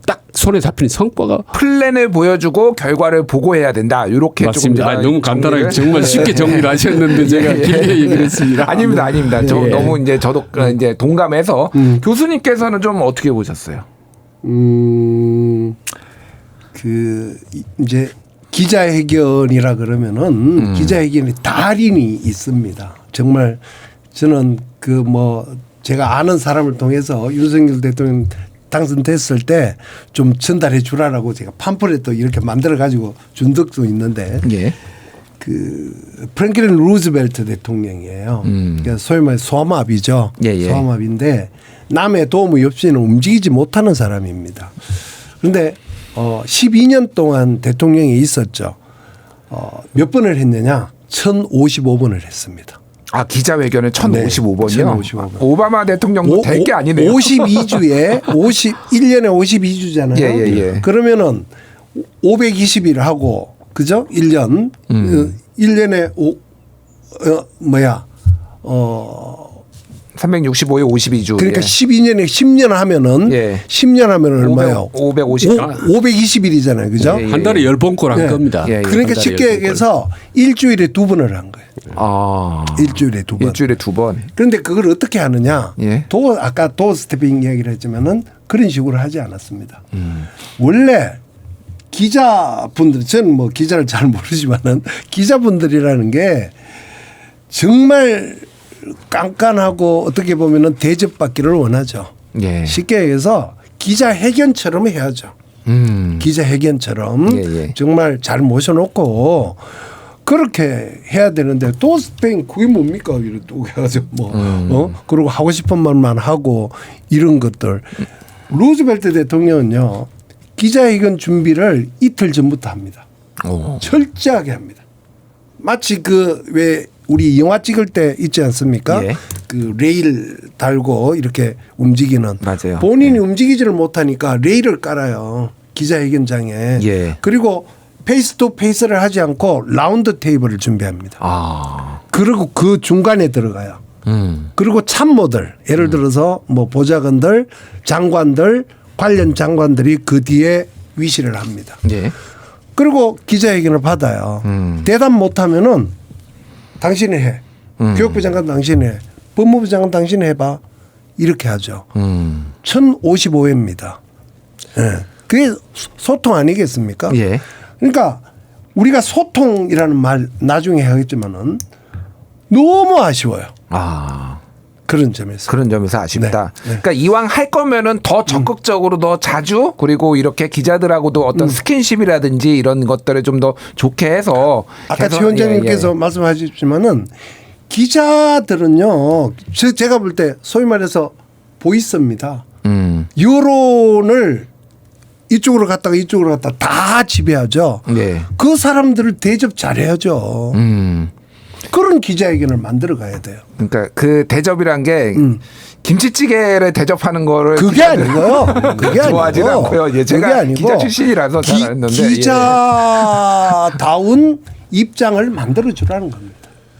딱 손에 잡히는 성과가 플랜을 보여주고 결과를 보고해야 된다. 이렇게 맞습니다. 조금 너무 간단하게 정말 쉽게 정리를 하셨는데 제가 길게 얘기를 했습니다. 아닙니다. 저 예. 너무 이제 저도 이제 동감해서 교수님께서는 좀 어떻게 보셨어요? 이제 기자회견이라 그러면은 기자회견에 달인이 있습니다. 정말 저는 제가 아는 사람을 통해서 윤석열 대통령 당선됐을 때 좀 전달해 주라라고 제가 팜플렛도 이렇게 만들어 가지고 준 적도 있는데 예. 프랭클린 루즈벨트 대통령이에요. 그러니까 소위 말해 소아마비죠. 예. 소아마비인데 남의 도움이 없이는 움직이지 못하는 사람입니다. 그런데 12년 동안 대통령이 있었죠. 몇 번을 했느냐? 1055번을 했습니다. 아 기자회견을 1055번이요? 1055번. 오바마 대통령도 될 게 아니네요. 52주에 1년에 52주잖아요. 예. 그러면은 520일 하고 그죠? 1년 1년에 365에 52주. 그러니까 예. 12년에 10년 하면은 예. 10년 하면 얼마요? 550. 520일이잖아요. 그죠? 예. 한 달에 10번 한 네. 겁니다. 예. 그러니까 한 달에 쉽게 10번. 얘기해서 일주일에 2번을 한 거예요. 아. 일주일에 2번. 일주일에 2번. 그런데 그걸 어떻게 하느냐? 예. 아까 도어 스태핑 이야기를 했지만은 그런 식으로 하지 않았습니다. 원래 기자분들 저는 기자를 잘 모르지만은 기자분들이라는 게 정말 깐깐하고 어떻게 보면은 대접받기를 원하죠. 예. 쉽게 얘기해서 기자회견처럼 해야죠. 기자회견처럼 예. 정말 잘 모셔놓고 그렇게 해야 되는데 도어 스태핑 그게 뭡니까? 이렇게 또 해가지고 그리고 하고 싶은 말만 하고 이런 것들. 루즈벨트 대통령은요 기자회견 준비를 이틀 전부터 합니다. 철저하게 합니다. 마치 왜 우리 영화 찍을 때 있지 않습니까? 예. 그 레일 달고 이렇게 움직이는. 맞아요. 본인이 움직이지를 못하니까 레일을 깔아요. 기자회견장에. 예. 그리고 페이스 투 페이스를 하지 않고 라운드 테이블을 준비합니다. 아. 그리고 그 중간에 들어가요. 그리고 참모들 예를 들어서 보좌관들, 장관들, 관련 장관들이 그 뒤에 위시를 합니다. 예. 그리고 기자회견을 받아요. 대답 못하면은 당신이 해. 교육부 장관 당신이 해. 법무부 장관 당신이 해봐. 이렇게 하죠. 1055회입니다. 예. 그게 소통 아니겠습니까? 예. 그러니까 우리가 소통이라는 말 나중에 하겠지만은 너무 아쉬워요. 아. 그런 점에서. 그런 점에서 아쉽다. 네. 그러니까 이왕 할 거면은 더 적극적으로 더 자주 그리고 이렇게 기자들하고도 어떤 스킨십이라든지 이런 것들을 좀 더 좋게 해서 아까 계속- 최 원장님께서 말씀하셨지만은 기자들은요 제가 볼 때 소위 말해서 보이스입니다. 여론을 이쪽으로 갔다가 이쪽으로 갔다가 다 지배하죠. 네. 그 사람들을 대접 잘해야죠. 그런 기자회견을 만들어 가야 돼요. 그러니까 그 대접이란 게 김치찌개를 대접하는 거를 그게 아니고요. 그게 좋아하지는 아니고. 않고요. 예, 그게 제가 아니고 기자 출신이라서 잘 아는데 기자다운 입장을 만들어 주라는 겁니다.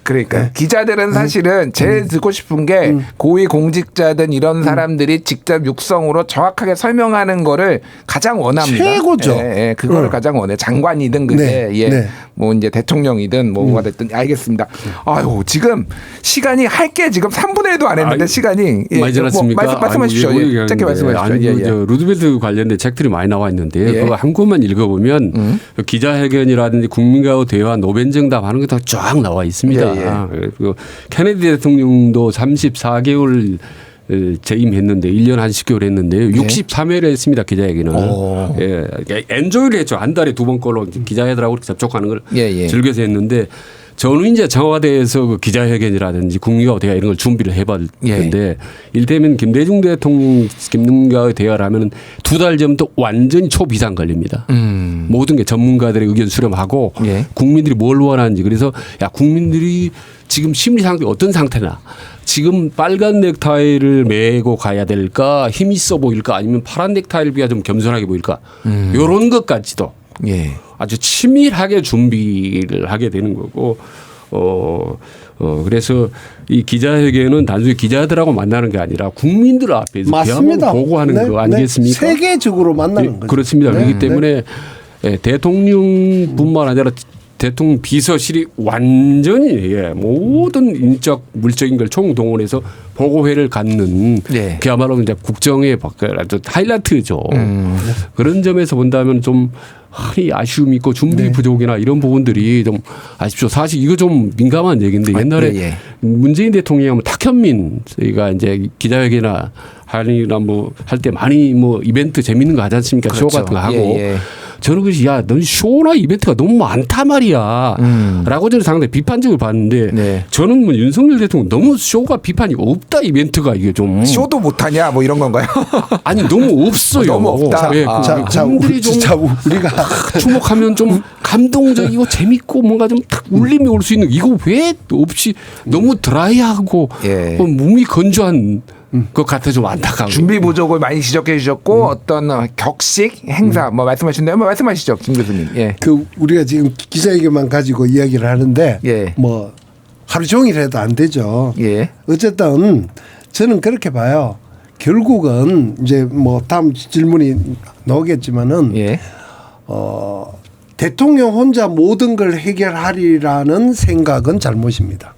그러니까 네. 기자들은 사실은 제일 듣고 싶은 게 고위 공직자든 이런 사람들이 직접 육성으로 정확하게 설명하는 거를 가장 원합니다. 최고죠. 예, 그거를 가장 원해. 장관이든 그게 네. 네. 뭐 이제 대통령이든 뭐가 됐든 알겠습니다. 아유 지금 시간이 할 게 지금 3분의 1도 안 했는데 시간이 많이 지났습니까? 말씀하십시오. 예, 짧게 말씀하십시오. 아니, 예, 예. 저 루즈벨트 관련된 책들이 많이 나와 있는데 예. 그거 한 권만 읽어보면 그 기자회견이라든지 국민과의 대화, 노벤정답 하는 게 다 쫙 나와 있습니다. 예, 그리고 케네디 대통령도 34개월 재임했는데 1년 한 10개월 했는데요. 63회를 했습니다. 기자회견을. 예. 엔조이를 했죠. 한 달에 2번 꼴로 기자회들하고 접촉하는 걸 예. 즐겨서 했는데 저는 이제 청와대에서 그 기자회견이라든지 국민과의 대화 이런 걸 준비를 해봤는데 이를테면 김대중 대통령 김능가의 대화를 하면 2달 전부터 완전히 초비상 걸립니다. 모든 게 전문가들의 의견 수렴하고 예. 국민들이 뭘 원하는지 그래서 야 국민들이 지금 심리 상태 어떤 상태나 지금 빨간 넥타이를 메고 가야 될까 힘 있어 보일까 아니면 파란 넥타이를 비하 좀 겸손하게 보일까 이런 것까지도 예. 아주 치밀하게 준비를 하게 되는 거고 그래서 이 기자회견은 단순히 기자들하고 만나는 게 아니라 국민들 앞에서 맞습니다. 보고하는 네, 거 아니겠습니까? 네. 세계적으로 만나는 거죠. 그렇습니다. 네, 그렇기 때문에 대통령뿐만 아니라 대통령 비서실이 완전히 모든 인적 물적인 걸 총동원해서 보고회를 갖는 네. 그야말로 이제 국정의 아주 하이라이트죠. 그런 점에서 본다면 좀 아쉬움이 있고 준비 부족이나 이런 부분들이 좀 아쉽죠. 사실 이거 좀 민감한 얘기인데 옛날에 예. 문재인 대통령이 하면 탁현민가 이제 기자회견이나 하리나 뭐 할 때 많이 뭐 이벤트 재밌는 거 하지 않습니까? 그렇죠. 쇼 같은 거 하고. 예. 저는 그래서 야, 넌 쇼나 이벤트가 너무 많단 말이야. 라고 저는 상당히 비판적으로 봤는데 네. 저는 뭐 윤석열 대통령 너무 쇼가 비판이 없다 이벤트가 이게 좀. 쇼도 못하냐 뭐 이런 건가요? 아니 너무 없어요. 너무 없다. 예, 아. 자, 국민들이 좀 진짜 우리가 주목하면 좀 감동적이고 재밌고 뭔가 좀 탁 울림이 올 수 있는 이거 왜 없이 너무 드라이하고 예. 몸이 건조한 것 같아 좀 안타까워. 준비 부족을 많이 지적해 주셨고 어떤 격식 행사 뭐 말씀하신다면 뭐 말씀하시죠, 김 교수님. 예. 그 우리가 지금 기자회견만 가지고 이야기를 하는데 예. 뭐 하루 종일 해도 안 되죠. 예. 어쨌든 저는 그렇게 봐요. 결국은 이제 뭐 다음 질문이 나오겠지만은 예. 대통령 혼자 모든 걸 해결하리라는 생각은 잘못입니다.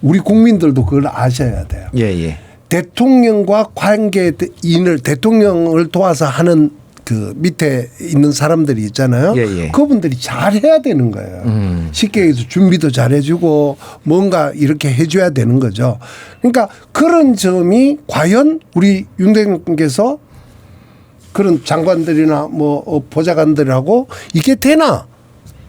우리 국민들도 그걸 아셔야 돼요. 예, 예. 대통령과 관계인을 대통령을 도와서 하는 그 밑에 있는 사람들이 있잖아요. 예, 예. 그분들이 잘해야 되는 거예요. 쉽게 얘기해서 준비도 잘해주고 뭔가 이렇게 해줘야 되는 거죠. 그러니까 그런 점이 과연 우리 윤 대통령께서 그런 장관들이나 뭐 보좌관들하고 이게 되나?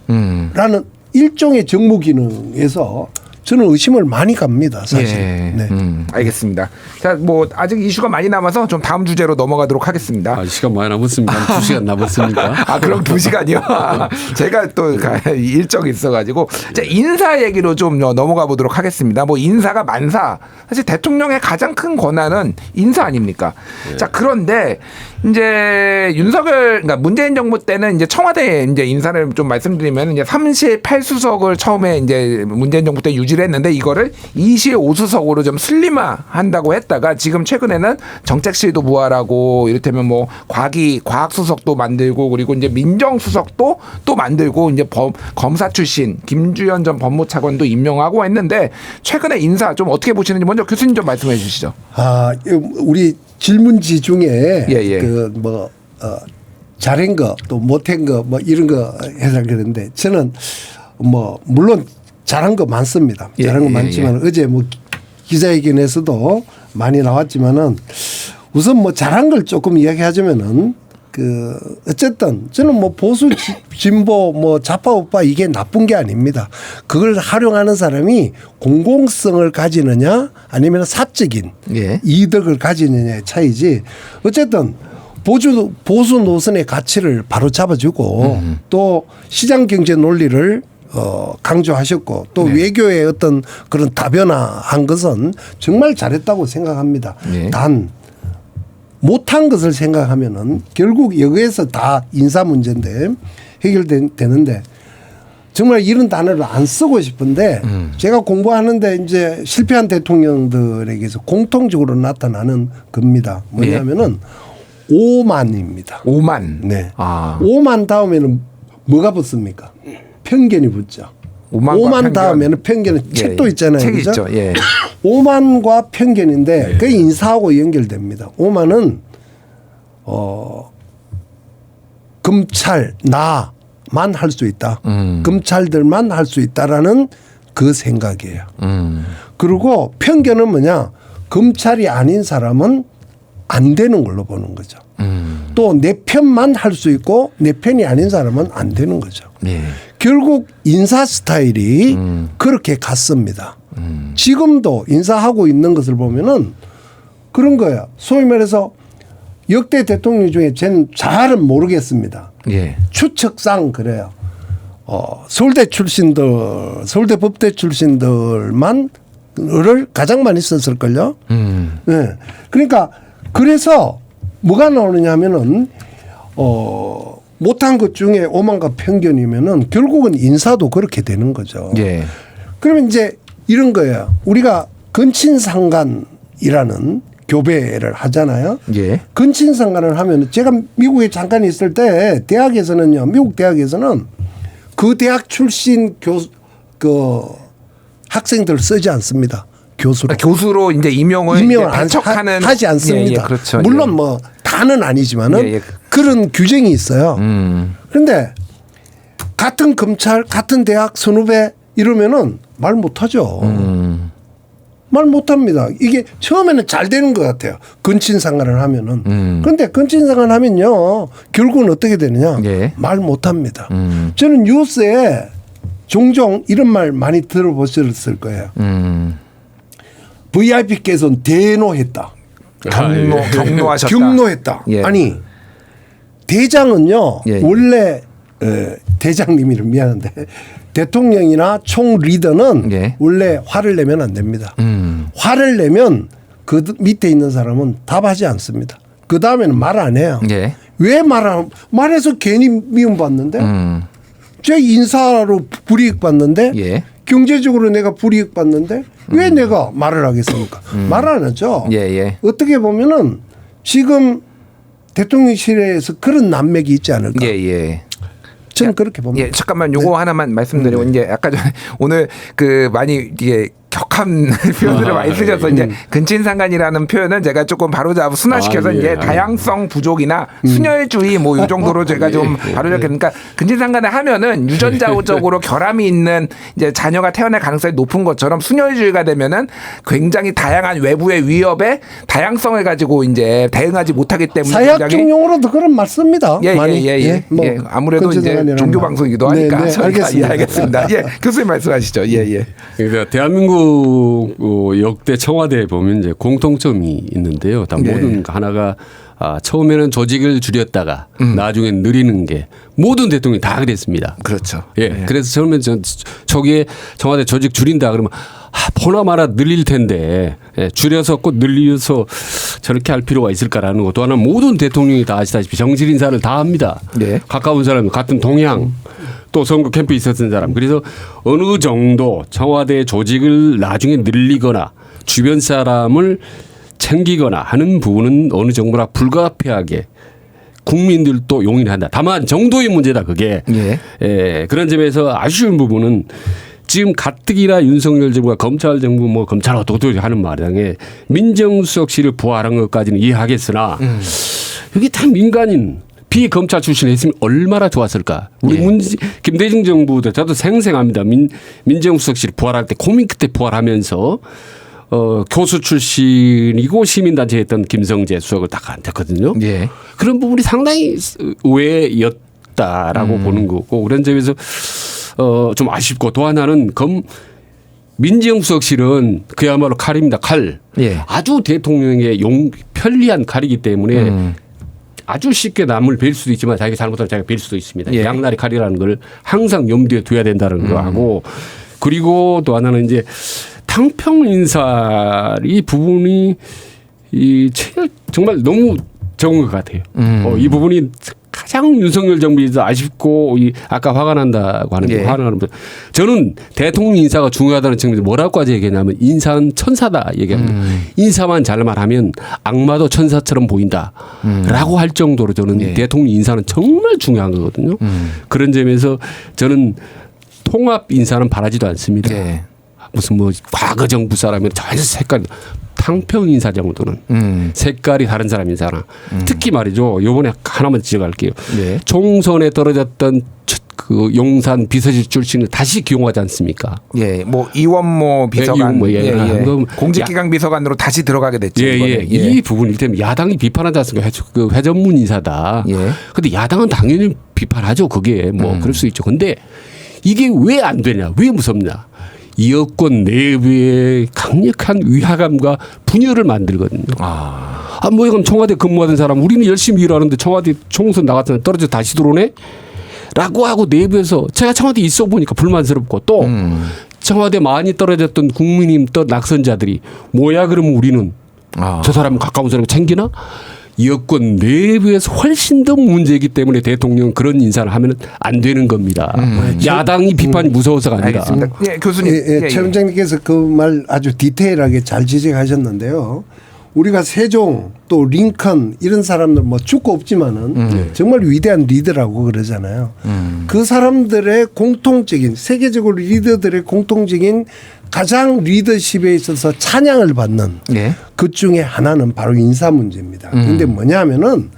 라는 일종의 정무 기능에서 저는 의심을 많이 갑니다, 사실. 예. 네. 알겠습니다. 자, 뭐 아직 이슈가 많이 남아서 좀 다음 주제로 넘어가도록 하겠습니다. 시간 많이 남았습니다. 한 2시간 남았습니까? 아, 그럼 2시간이요? 제가 또 일정이 있어가지고. 자, 인사 얘기로 좀 넘어가 보도록 하겠습니다. 뭐 인사가 만사. 사실 대통령의 가장 큰 권한은 인사 아닙니까? 네. 자, 그런데 이제 그러니까 문재인 정부 때는 이제 청와대 이제 인사를 좀 말씀드리면 이제 38수석을 처음에 이제 문재인 정부 때 유지를 했는데 이거를 25수석으로 좀 슬림화한다고 했다가 지금 최근에는 정책실도 부활하고 이를테면 뭐 과학수석도 만들고 그리고 이제 민정수석도 또 만들고 이제 검사 출신 김주현 전 법무차관도 임명하고 했는데 최근에 인사 좀 어떻게 보시는지 먼저 교수님 좀 말씀해 주시죠. 우리 질문지 중에 예. 그 뭐 잘한 거 또 못한 거 뭐 이런 거 해서 그러는데 저는 뭐 물론 잘한 거 많습니다. 잘한 거 많지만 어제 뭐 기자회견에서도 많이 나왔지만은 우선 뭐 잘한 걸 조금 이야기하자면은 그 어쨌든 저는 뭐 보수 진보 뭐 좌파 우파 이게 나쁜 게 아닙니다. 그걸 활용하는 사람이 공공성을 가지느냐 아니면 사적인 이득을 가지느냐의 차이지. 어쨌든 보수 노선의 가치를 바로 잡아주고 또 시장 경제 논리를 강조하셨고 또 외교의 어떤 그런 다변화한 것은 정말 잘했다고 생각합니다. 단 못한 것을 생각하면은 결국 여기에서 다 인사 문제인데 해결되는데 정말 이런 단어를 안 쓰고 싶은데 제가 공부하는데 이제 실패한 대통령들에게서 공통적으로 나타나는 겁니다. 뭐냐면은 오만입니다. 오만. 네. 아. 오만 다음에는 뭐가 붙습니까? 편견이 붙죠. 오만 다음에는 편견은 책도 있잖아요. 책이 그죠? 있죠. 예. 오만과 편견인데 그게 인사하고 연결됩니다. 오만은 검찰 나만 할 수 있다. 검찰들만 할 수 있다라는 그 생각이에요. 그리고 편견은 뭐냐? 검찰이 아닌 사람은 안 되는 걸로 보는 거죠. 또 내 편만 할 수 있고 내 편이 아닌 사람은 안 되는 거죠. 결국 인사 스타일이 그렇게 갔습니다. 지금도 인사하고 있는 것을 보면은 그런 거예요. 소위 말해서 역대 대통령 중에 저는 잘은 모르겠습니다. 추측상 그래요. 서울대 법대 출신들만 가장 많이 썼을걸요. 네. 그러니까 그래서 뭐가 나오느냐 하면은 못한 것 중에 오만과 편견이면은 결국은 인사도 그렇게 되는 거죠. 예. 그러면 이제 이런 거예요. 우리가 근친상간이라는 교배를 하잖아요. 예. 근친상간을 하면 제가 미국에 잠깐 있을 때 대학에서는요. 미국 대학에서는 그 대학 출신 그 학생들 쓰지 않습니다. 교수로. 교수로 이제 임용을 배척하는 하지 않습니다. 예, 예, 그렇죠. 물론 예. 뭐 다는 아니지만은 예, 예. 그런 규정이 있어요. 그런데 같은 검찰, 같은 대학 선후배 이러면은 말 못하죠. 말 못합니다. 이게 처음에는 잘 되는 것 같아요. 근친상간을 하면은. 그런데 근친상간 하면요. 결국은 어떻게 되느냐. 예. 말 못합니다. 저는 뉴스에 종종 이런 말 많이 들어보셨을 거예요. VIP께서는 대노했다. 경로하셨다. 경로했다. 예. 아니 대장은요. 예. 원래 대장님이 미안한데 대통령이나 총 리더는 예. 원래 화를 내면 안 됩니다. 화를 내면 그 밑에 있는 사람은 답하지 않습니다. 그 다음에는 말 안 해요. 예. 왜 말해서 괜히 미움받는데? 제 인사로 불이익 받는데 예. 경제적으로 내가 불이익 받는데 왜 내가 말을 하겠습니까? 말 안 하죠. 예, 예. 어떻게 보면은 지금 대통령실에서 그런 난맥이 있지 않을까? 예, 예. 저는 그렇게 봅니다. 예, 잠깐만 요거 하나만 말씀드리고 이제 아까 전에 오늘 그 많이 이게 격한 표현들을 많이 쓰셔서 이제 근친상간이라는 표현은 제가 조금 바로잡고 순화시켜서 이제 다양성 부족이나 순혈주의 뭐 이 정도로 제가 좀 바로잡게 그러니까 근친상간을 하면은 유전자적으로 결함이 있는 이제 자녀가 태어날 가능성이 높은 것처럼 순혈주의가 되면은 굉장히 다양한 외부의 위협에 다양성을 가지고 이제 대응하지 못하기 때문에 사약적 용어로도 그런 말 씁니다. 예, 많이. 예, 예, 예. 뭐 예. 아무래도 이제 근친상간이라는 종교 말. 방송이기도 하니까 네, 네, 저희가 알겠습니다. 예, 알겠습니다. 예, 교수님 말씀하시죠. 예, 예. 그러니까 대한민국 역대 청와대에 보면 이제 공통점이 있는데요. 다 예. 모든 하나가 처음에는 조직을 줄였다가 나중에 늘리는 게 모든 대통령이 다 그랬습니다. 그렇죠. 예. 그래서 처음에 초기에 청와대 조직 줄인다 그러면 보나마나 늘릴 텐데 줄여서 꼭 늘려서 저렇게 할 필요가 있을까라는 것. 또 하나 모든 대통령이 다 아시다시피 정실 인사를 다 합니다. 네. 가까운 사람 같은 동향 또 선거 캠프에 있었던 사람. 그래서 어느 정도 청와대 조직을 나중에 늘리거나 주변 사람을 챙기거나 하는 부분은 어느 정도나 불가피하게 국민들도 용인한다. 다만 정도의 문제다 그게. 예. 예, 그런 점에서 아쉬운 부분은 지금 가뜩이나 윤석열 정부가 검찰 정부 뭐 검찰 어떻게 하는 마당에 민정수석실을 부활한 것까지는 이해하겠으나 여기 다 민간인 비검찰 출신에 있으면 얼마나 좋았을까. 우리 예. 김대중 정부도 저도 생생합니다. 민정수석실 부활할 때 고민 끝에 부활하면서 교수 출신이고 시민단체 했던 김성재 수석을 딱 앉았거든요. 예. 그런 부분이 상당히 의외였다라고 보는 거고 그런 점에서 좀 아쉽고 또 하나는 민정수석실은 그야말로 칼입니다. 칼. 예. 아주 대통령의 편리한 칼이기 때문에 아주 쉽게 남을 벨 수도 있지만 자기가 잘못하면 자기가 벨 수도 있습니다. 예. 양날의 칼이라는 걸 항상 염두에 둬야 된다는 거 하고 그리고 또 하나는 이제 탕평 인사 이 부분이 정말 너무 적은 것 같아요. 이 부분이 가장 윤석열 정부에서 아쉽고 아까 화가 난다고 하는 예. 화나는 저는 대통령 인사가 중요하다는 측면에서 뭐라고까지 얘기하냐면 인사는 천사다 얘기합니다. 인사만 잘만 하면 악마도 천사처럼 보인다라고 할 정도로 저는 예. 대통령 인사는 정말 중요한 거거든요. 그런 점에서 저는 통합 인사는 바라지도 않습니다. 예. 무슨 뭐 과거 정부 사람이 전혀 색깔 탕평 인사 정도는 색깔이 다른 사람 인사나 특히 말이죠. 요번에 하나만 지적할게요. 예. 총선에 떨어졌던 그 용산 비서실 출신을 다시 기용하지 않습니까? 예, 뭐 이원모 비서관, 이원모, 예. 그럼 공직기강 비서관으로 다시 들어가게 됐죠. 예, 예. 이번에. 이 부분 이를테면 야당이 비판하지 않습니까? 그 회전문 인사다. 예. 근데 야당은 당연히 비판하죠. 그게 뭐 그럴 수 있죠. 근데 이게 왜 안 되냐? 왜 무섭냐? 여권 내부의 강력한 위화감과 분열을 만들거든요. 뭐 이건 청와대 근무하던 사람 우리는 열심히 일하는데 청와대 총선 나갔더니 떨어져 다시 들어오네? 라고 하고 내부에서 제가 청와대 있어 보니까 불만스럽고 또 청와대 많이 떨어졌던 국민의힘 또 낙선자들이 뭐야 그러면 우리는 저 사람 가까운 사람 챙기나? 여권 내부에서 훨씬 더 문제이기 때문에 대통령은 그런 인사를 하면 안 되는 겁니다. 야당이 비판이 무서워서가 아니라. 알겠습니다. 예, 교수님. 최 원장님께서 그 말 아주 디테일하게 잘 지적하셨는데요. 우리가 세종 또 링컨 이런 사람들 뭐 죽고 없지만은 정말 위대한 리더라고 그러잖아요. 그 사람들의 공통적인 세계적으로 리더들의 공통적인 가장 리더십에 있어서 찬양을 받는 예. 그 중에 하나는 바로 인사 문제입니다. 그런데 뭐냐면은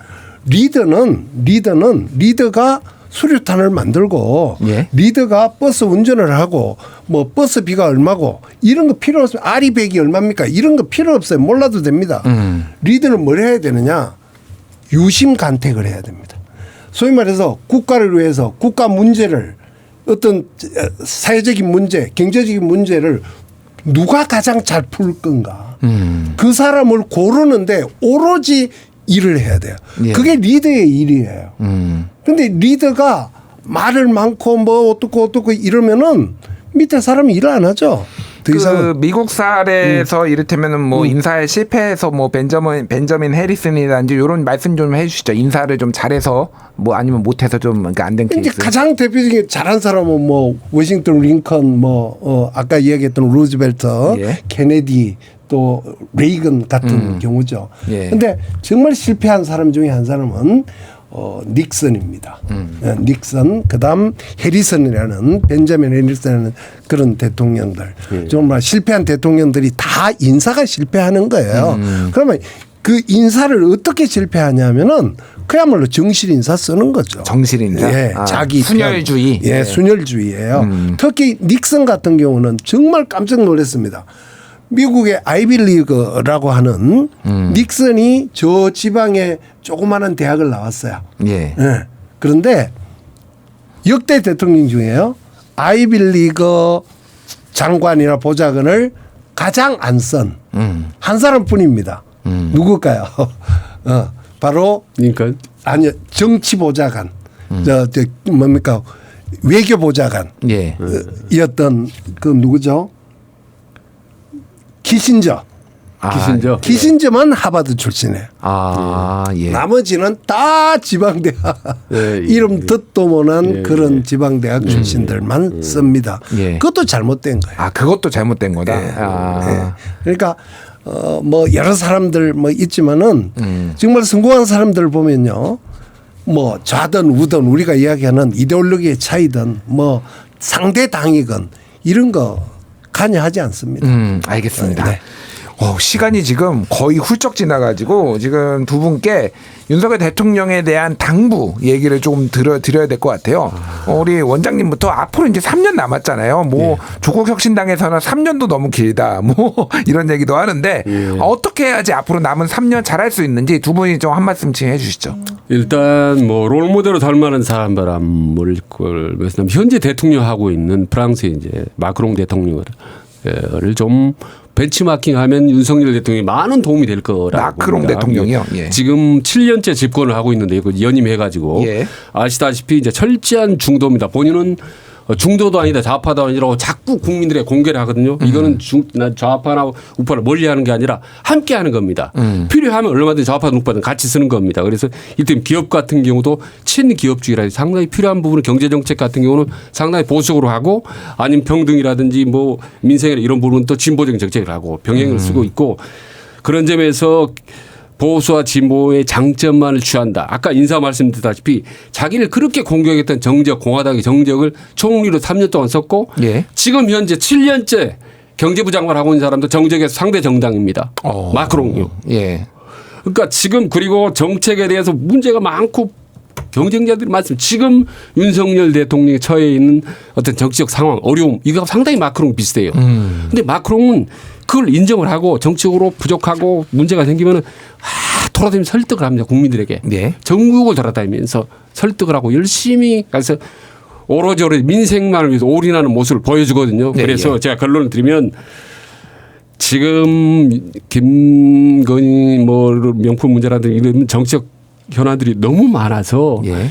리더가 수류탄을 만들고 예. 리더가 버스 운전을 하고 뭐 버스비가 얼마고 이런 거 필요 없습니다. 아리백이 얼마입니까? 이런 거 필요 없어요. 몰라도 됩니다. 리더는 뭘 해야 되느냐? 유심간택을 해야 됩니다. 소위 말해서 국가를 위해서 국가 문제를 어떤 사회적인 문제, 경제적인 문제를 누가 가장 잘 풀 건가? 그 사람을 고르는데 오로지 일을 해야 돼요. 예. 그게 리더의 일이에요. 그런데 리더가 말을 많고 뭐 어떻고 이러면은 밑에 사람이 일을 안 하죠. 더 이상은. 그 미국 사례에서 이를테면은 뭐 인사에 실패해서 뭐 벤저민 해리슨이라든지 이런 말씀 좀 해주시죠. 인사를 좀 잘해서 뭐 아니면 못해서 좀 안 된 이제 케이스. 가장 대표적인 잘한 사람은 뭐 워싱턴 링컨 뭐 아까 이야기했던 루즈벨트, 예. 케네디 또 레이건 같은 경우죠. 예. 그런데 정말 실패한 사람 중에 한 사람은 닉슨입니다. 닉슨, 그다음 해리슨이라는 벤자민 해리슨이라는 그런 대통령들. 정말 실패한 대통령들이 다 인사가 실패하는 거예요. 그러면 그 인사를 어떻게 실패하냐면은 그야말로 정실 인사 쓰는 거죠. 정실 인사? 예, 아, 자기 순혈주의. 예, 예. 순혈주의예요. 특히 닉슨 같은 경우는 정말 깜짝 놀랐습니다. 미국의 아이비리그라고 하는 닉슨이 저 지방의 조그마한 대학을 나왔어요. 예. 예. 그런데 역대 대통령 중에요. 아이비리그 장관이나 보좌관을 가장 안 쓴 한 사람뿐입니다. 누굴까요? 바로 링컨. 아니요, 정치 보좌관. 저 뭡니까? 외교 보좌관. 예. 이었던 그 누구죠? 키신저. 기신저. 키신저만 하버드 출신이에요. 예. 나머지는 다 지방대학 예, 이름 듣도 못한 예, 그런 지방대학 출신들만 씁니다. 예. 그것도 잘못된 거예요. 아, 그것도 잘못된 거다. 예. 아. 그러니까 뭐 여러 사람들 뭐 있지만은 정말 성공한 사람들 보면요. 뭐 좌든 우든 우리가 이야기하는 이데올로기의 차이든 뭐 상대 당이건 이런 거 관여하지 않습니다. 알겠습니다. 네. 시간이 지금 거의 훌쩍 지나가지고 지금 두 분께 윤석열 대통령에 대한 당부 얘기를 조금 드려야 될 것 같아요. 우리 원장님부터 앞으로 이제 3년 남았잖아요. 뭐 조국혁신당에서는 3년도 너무 길다. 뭐 이런 얘기도 하는데 어떻게 해야지 앞으로 남은 3년 잘할 수 있는지 두 분이 좀 한 말씀씩 해주시죠. 일단 뭐 롤모델로 닮 만한 사람을 말씀하면 현재 대통령 하고 있는 프랑스의 이제 마크롱 대통령을 좀 벤치마킹하면 윤석열 대통령이 많은 도움이 될 거라고 마크롱 봅니다. 대통령이요? 예. 지금 7년째 집권을 하고 있는데 그 연임해가지고 예. 아시다시피 이제 철저한 중도입니다. 본인은 중도도 아니다 좌파도 아니라고 자꾸 국민들의 공개를 하거든요. 이거는 좌파나 우파를 멀리하는 게 아니라 함께하는 겁니다. 필요하면 얼마든지 좌파든 우파든 같이 쓰는 겁니다. 그래서 이를테면 기업 같은 경우도 친기업주의라 상당히 필요한 부분은 경제정책 같은 경우는 상당히 보수적으로 하고 아니면 평등이라든지 뭐 민생이나 이런 부분은 또 진보적인 정책을 하고 병행을 쓰고 있고 그런 점에서 보수와 진보의 장점만을 취한다. 아까 인사 말씀드렸다시피 자기를 그렇게 공격했던 정적, 공화당의 정적을 총리로 3년 동안 썼고 예. 지금 현재 7년째 경제부 장관 하고 있는 사람도 정적에서 상대 정당입니다. 마크롱이요. 예. 그러니까 지금 그리고 정책에 대해서 문제가 많고 경쟁자들이 많습니다. 지금 윤석열 대통령이 처해 있는 어떤 정치적 상황, 어려움 이거 상당히 마크롱 비슷해요. 그런데 마크롱은 그걸 인정을 하고 정치적으로 부족하고 문제가 생기면은 돌아다니면서 설득을 합니다. 국민들에게. 네. 전국을 돌아다니면서 설득을 하고 열심히 가서 오로지 민생만을 위해서 올인하는 모습을 보여주거든요. 네, 그래서 예. 제가 결론을 드리면 지금 김건희 뭐 명품 문제라든지 이런 정치적 현안들이 너무 많아서 예.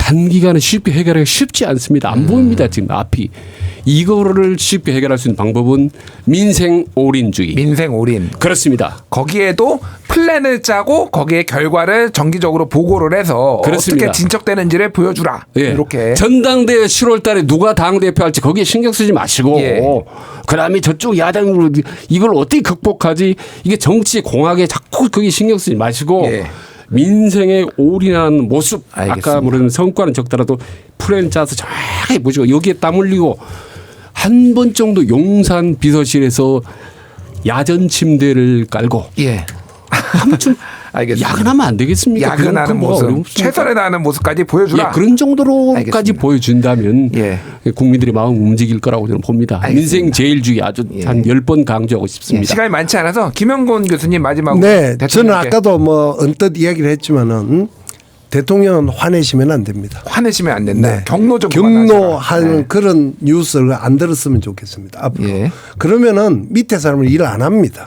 단기간에 쉽게 해결하기 쉽지 않습니다. 안 보입니다. 지금 앞이. 이거를 쉽게 해결할 수 있는 방법은 민생 올인주의. 민생 올인. 그렇습니다. 거기에도 플랜을 짜고 거기에 결과를 정기적으로 보고를 해서 그렇습니다. 어떻게 진척되는지를 보여주라. 예. 이렇게. 전당대회 7월 달에 누가 당대표 할지 거기에 신경 쓰지 마시고 예. 그다음에 저쪽 야당으로 이걸 어떻게 극복하지 이게 정치 공학에 자꾸 거기 신경 쓰지 마시고 예. 민생에 올인하는 모습 알겠습니다. 아까 물은 성과는 적더라도 플랜 짜서 정확하게 보시고 여기에 땀 흘리고 한 번 정도 용산 비서실에서 야전 침대를 깔고 예. 한좀 알겠습니다. 야근하면 안 되겠습니까? 야근하는 그건 뭐가 모습, 어렵습니까? 최선을 다하는 모습까지 보여주라. 예, 그런 정도로까지 알겠습니다. 보여준다면 예. 국민들의 마음 움직일 거라고 저는 봅니다. 알겠습니다. 민생 제일주의 아주 예. 한 10번 강조하고 예, 싶습니다. 시간이 많지 않아서 김영곤 교수님 마지막으로 네, 저는 대통령께 아까도 뭐 언뜻 이야기를 했지만은 대통령은 화내시면 안 됩니다. 화내시면 안 된다. 네. 경로 좀 경로하는 그만하셔라. 그런 뉴스를 안 들었으면 좋겠습니다. 앞으로. 예. 그러면은 밑에 사람은 일 안 합니다.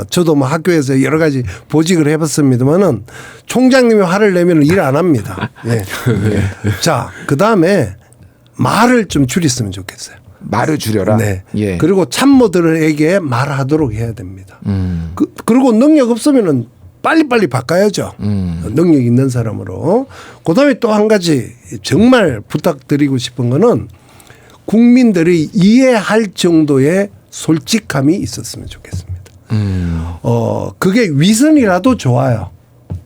저도 뭐 학교에서 여러 가지 보직을 해봤습니다만은 총장님이 화를 내면 일 안 합니다. 예. 자, 그 다음에 말을 좀 줄였으면 좋겠어요. 말을 줄여라. 네. 예. 그리고 참모들에게 말하도록 해야 됩니다. 그리고 능력 없으면은 빨리빨리 바꿔야죠. 능력 있는 사람으로. 그다음에 또 한 가지 정말 부탁드리고 싶은 거는 국민들이 이해할 정도의 솔직함이 있었으면 좋겠습니다. 그게 위선이라도 좋아요.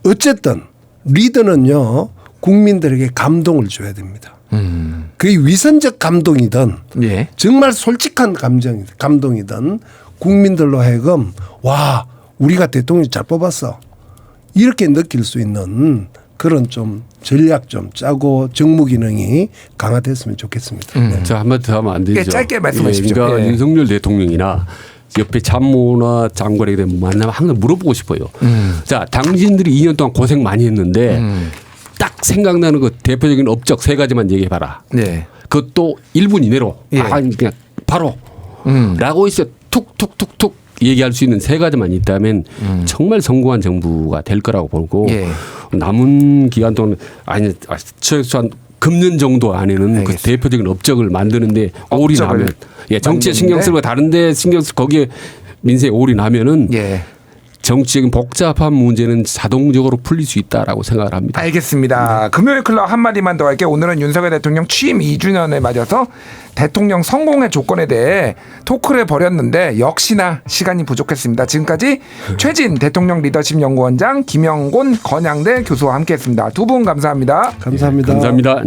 어쨌든 리더는요 국민들에게 감동을 줘야 됩니다. 그게 위선적 감동이든 예. 정말 솔직한 감동이든 국민들로 하여금 와 우리가 대통령 잘 뽑았어 이렇게 느낄 수 있는 그런 좀 전략 좀 짜고 정무 기능이 강화됐으면 좋겠습니다. 네. 자, 한마디 더 하면 안 되죠. 예, 짧게 말씀해 주십시오. 그러니까 예. 윤석열 대통령이나 옆에 참모나 장관에게 만나면 항상 물어보고 싶어요. 자, 당신들이 2년 동안 고생 많이 했는데 딱 생각나는 그 대표적인 업적 3가지만 얘기해봐라. 네. 그것도 1분 이내로 예. 그냥 바로 라고 해서 툭툭툭툭 얘기할 수 있는 3가지만 있다면 정말 성공한 정부가 될 거라고 보고 예. 남은 기간 동안 아니 최소한 금년 정도 안에는 그 알겠습니다. 대표적인 업적을 만드는데 올인하면 예, 정치에 신경 쓰고 다른데 신경 쓰고 거기에 민생에 올인하면은 예. 정치적인 복잡한 문제는 자동적으로 풀릴 수 있다라고 생각을 합니다. 알겠습니다. 금요일 클럽 한마디만 더 할게요. 오늘은 윤석열 대통령 취임 2주년을 맞아서 대통령 성공의 조건에 대해 토크를 벌였는데 역시나 시간이 부족했습니다. 지금까지 최진 대통령 리더십 연구원장, 김영곤 건양대 교수와 함께했습니다. 두 분 감사합니다. 감사합니다. 감사합니다.